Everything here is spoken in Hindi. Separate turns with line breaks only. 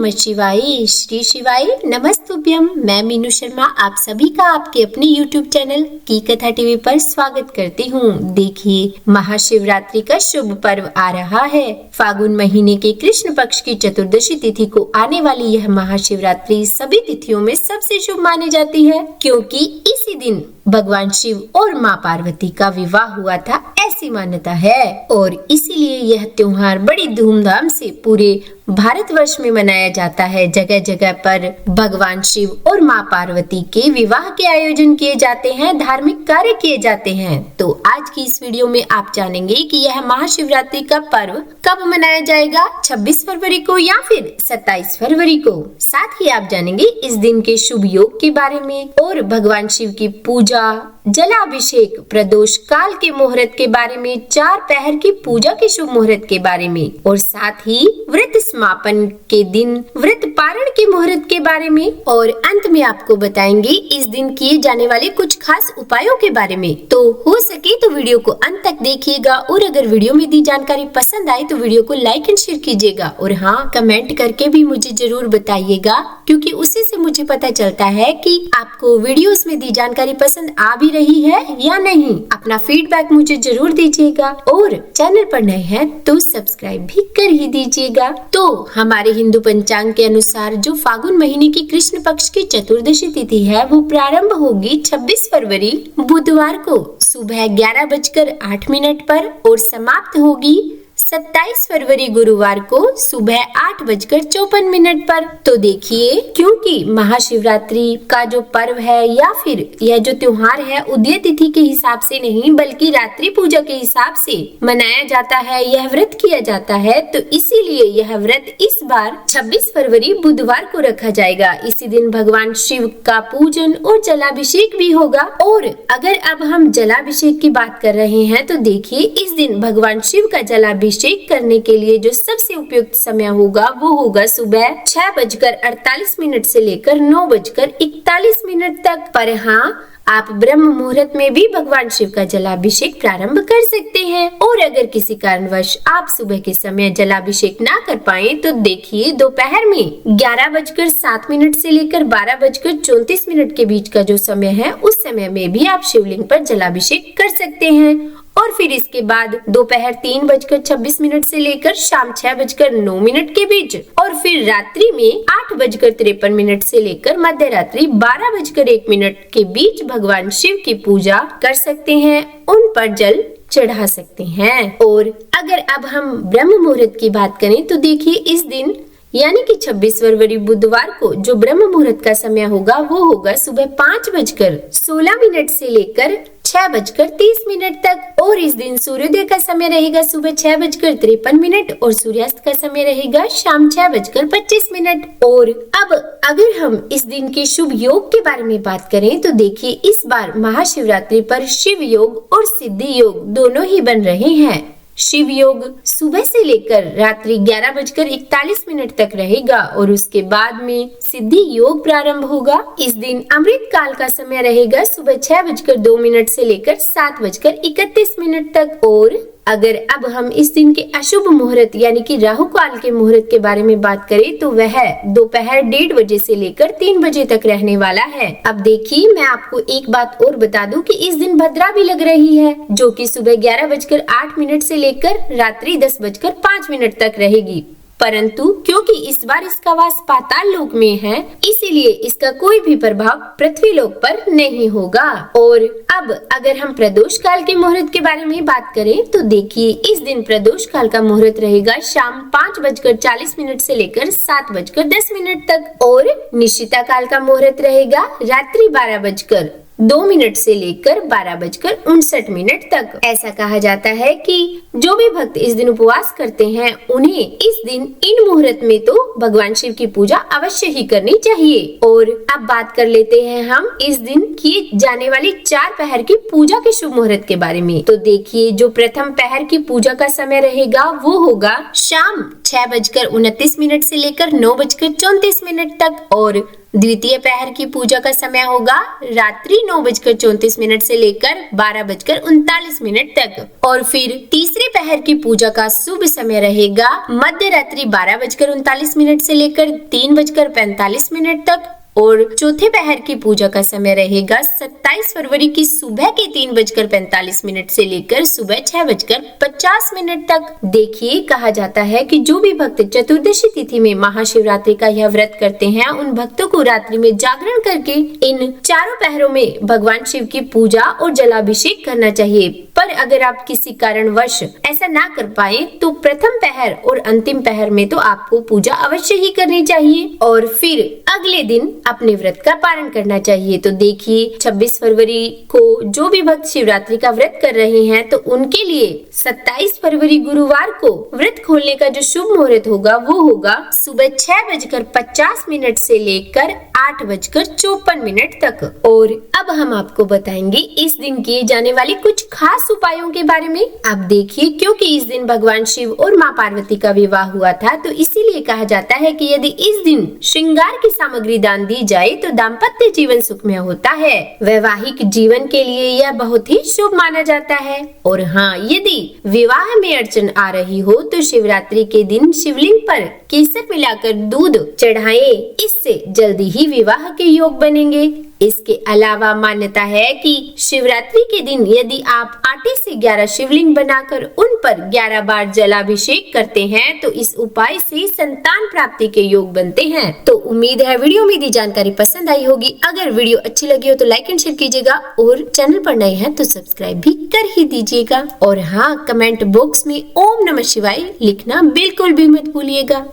नमः शिवाय। श्री शिवाय नमस्तुभ्यम। मैं मीनू शर्मा आप सभी का आपके अपने YouTube चैनल की कथा टीवी पर स्वागत करती हूँ। देखिए, महाशिवरात्रि का शुभ पर्व आ रहा है। फागुन महीने के कृष्ण पक्ष की चतुर्दशी तिथि को आने वाली यह महाशिवरात्रि सभी तिथियों में सबसे शुभ मानी जाती है, क्योंकि इसी दिन भगवान शिव और माँ पार्वती का विवाह हुआ था, ऐसी मान्यता है। और इसीलिए यह त्योहार बड़ी धूमधाम से पूरे भारतवर्ष में मनाया जाता है। जगह जगह पर भगवान शिव और माँ पार्वती के विवाह के आयोजन किए जाते हैं, धार्मिक कार्य किए जाते हैं। तो आज की इस वीडियो में आप जानेंगे कि यह महाशिवरात्रि का पर्व कब मनाया जाएगा, 26 फरवरी को या फिर 27 फरवरी को। साथ ही आप जानेंगे इस दिन के शुभ योग के बारे में और भगवान शिव की पूजा, जलाभिषेक, प्रदोष काल के मुहूर्त के बारे में, 4 पहर की पूजा के शुभ मुहूर्त के बारे में और साथ ही व्रत समापन के दिन व्रत पारण के मुहूर्त के बारे में। और अंत में आपको बताएंगे इस दिन किए जाने वाले कुछ खास उपायों के बारे में। तो हो सके तो वीडियो को अंत तक देखिएगा और अगर वीडियो में दी जानकारी पसंद आए तो वीडियो को लाइक एंड शेयर कीजिएगा और हाँ, कमेंट करके भी मुझे जरूर बताइएगा, क्योंकि उसी से मुझे पता चलता है कि आपको वीडियोस में दी जानकारी पसंद आ भी रही है या नहीं। अपना फीडबैक मुझे जरूर दीजिएगा और चैनल पर नए हैं तो सब्सक्राइब भी कर ही दीजिएगा। तो हमारे हिंदू पंचांग के अनुसार जो फागुन महीने की कृष्ण पक्ष की चतुर्दशी तिथि है वो प्रारंभ होगी 26 फरवरी बुधवार को सुबह 11:08 पर और समाप्त होगी 27 फरवरी गुरुवार को सुबह 8:54 पर। तो देखिए, क्योंकि महाशिवरात्रि का जो पर्व है या फिर यह जो त्योहार है उदय तिथि के हिसाब से नहीं बल्कि रात्रि पूजा के हिसाब से मनाया जाता है, यह व्रत किया जाता है, तो इसीलिए यह व्रत इस बार 26 फरवरी बुधवार को रखा जाएगा। इसी दिन भगवान शिव का पूजन और जलाभिषेक भी होगा। और अगर अब हम जलाभिषेक की बात कर रहे हैं तो देखिए, इस दिन भगवान शिव का जलाभिषेक करने के लिए जो सबसे उपयुक्त समय होगा वो होगा सुबह 6:48 से लेकर 9:41 तक। पर हाँ, आप ब्रह्म मुहूर्त में भी भगवान शिव का जलाभिषेक प्रारंभ कर सकते हैं। और अगर किसी कारणवश आप सुबह के समय जलाभिषेक ना कर पाए तो देखिए, दोपहर में 11:07 से लेकर 12:34 के बीच का जो समय है उस समय में भी आप शिवलिंग पर जलाभिषेक कर सकते हैं। और फिर इसके बाद दोपहर 3:26 से लेकर शाम 6:09 के बीच और फिर रात्रि में 8:53 से लेकर मध्य रात्रि 12:01 के बीच भगवान शिव की पूजा कर सकते हैं, उन पर जल चढ़ा सकते हैं। और अगर अब हम ब्रह्म मुहूर्त की बात करें तो देखिए, इस दिन यानी कि 26 फरवरी बुधवार को जो ब्रह्म मुहूर्त का समय होगा वो होगा सुबह 5:16 से लेकर 6:30 तक। और इस दिन सूर्योदय का समय रहेगा सुबह 6:53 और सूर्यास्त का समय रहेगा शाम 6:25। और अब अगर हम इस दिन के शुभ योग के बारे में बात करें तो देखिए, इस बार महाशिवरात्रि पर शिव योग और सिद्धि योग दोनों ही बन रहे हैं। शिव योग सुबह से लेकर रात्रि 11:41 तक रहेगा और उसके बाद में सिद्धि योग प्रारंभ होगा। इस दिन अमृत काल का समय रहेगा सुबह 6:02 से लेकर 7:31 तक। और अगर अब हम इस दिन के अशुभ मुहूर्त यानी कि राहु काल के मुहूर्त के बारे में बात करें तो वह दोपहर 1:30 से लेकर 3 बजे तक रहने वाला है। अब देखिए, मैं आपको एक बात और बता दूं कि इस दिन भद्रा भी लग रही है, जो कि सुबह 11:08 से लेकर रात्रि 10:05 तक रहेगी। परंतु क्योंकि इस बार इसका वास पाताल लोक में है, इसीलिए इसका कोई भी प्रभाव पृथ्वी लोक पर नहीं होगा। और अब अगर हम प्रदोष काल के मुहूर्त के बारे में बात करें तो देखिए, इस दिन प्रदोष काल का मुहूर्त रहेगा शाम 5:40 से लेकर 7:10 तक और निशिता काल का मुहूर्त रहेगा रात्रि 12:02 से लेकर 12:59 तक। ऐसा कहा जाता है कि जो भी भक्त इस दिन उपवास करते हैं उन्हें इस दिन इन मुहूर्त में तो भगवान शिव की पूजा अवश्य ही करनी चाहिए। और अब बात कर लेते हैं हम इस दिन किए जाने वाली 4 पहर की पूजा के शुभ मुहूर्त के बारे में। तो देखिए, जो प्रथम पहर की पूजा का समय रहेगा वो होगा शाम 6:29 से लेकर 9:34 तक और द्वितीय पहर की पूजा का समय होगा रात्रि 9:34 से लेकर 12:39 तक और फिर तीसरे पहर की पूजा का शुभ समय रहेगा मध्य रात्रि 12:39 से लेकर 3:45 तक और चौथे पहर की पूजा का समय रहेगा 27 फरवरी की सुबह के 3:45 से लेकर सुबह 6:50 तक। देखिए, कहा जाता है कि जो भी भक्त चतुर्दशी तिथि में महाशिवरात्रि का यह व्रत करते हैं उन भक्तों को रात्रि में जागरण करके इन चारों पहरों में भगवान शिव की पूजा और जलाभिषेक करना चाहिए। पर अगर आप किसी कारणवश ऐसा ना कर पाए तो प्रथम पहर और अंतिम पहर में तो आपको पूजा अवश्य ही करनी चाहिए और फिर अगले दिन अपने व्रत का पालन करना चाहिए। तो देखिए, 26 फरवरी को जो भी भक्त शिवरात्रि का व्रत कर रहे हैं तो उनके लिए 27 फरवरी गुरुवार को व्रत खोलने का जो शुभ मुहूर्त होगा वो होगा सुबह 6:50 से लेकर 8:54 तक। और अब हम आपको बताएंगे इस दिन किए जाने वाले कुछ खास उपायों के बारे में। अब देखिए, क्योंकि इस दिन भगवान शिव और माँ पार्वती का विवाह हुआ था तो इसीलिए कहा जाता है कि यदि इस दिन श्रृंगार की सामग्री दान दी जाए तो दाम्पत्य जीवन सुखमय होता है। वैवाहिक जीवन के लिए यह बहुत ही शुभ माना जाता है। और हाँ, यदि विवाह में अड़चन आ रही हो तो शिवरात्रि के दिन शिवलिंग पर केसर मिलाकर दूध चढ़ाएं, इससे जल्दी ही विवाह के योग बनेंगे। इसके अलावा मान्यता है कि शिवरात्रि के दिन यदि आप आटे से 11 शिवलिंग बनाकर उन पर 11 बार जलाभिषेक करते हैं तो इस उपाय से संतान प्राप्ति के योग बनते हैं। तो उम्मीद है वीडियो में दी जानकारी पसंद आई होगी। अगर वीडियो अच्छी लगी हो तो लाइक एंड शेयर कीजिएगा और चैनल पर नए हैं तो सब्सक्राइब भी कर ही दीजिएगा। और हाँ, कमेंट बॉक्स में ओम नमः शिवाय लिखना बिल्कुल भी मत भूलिएगा।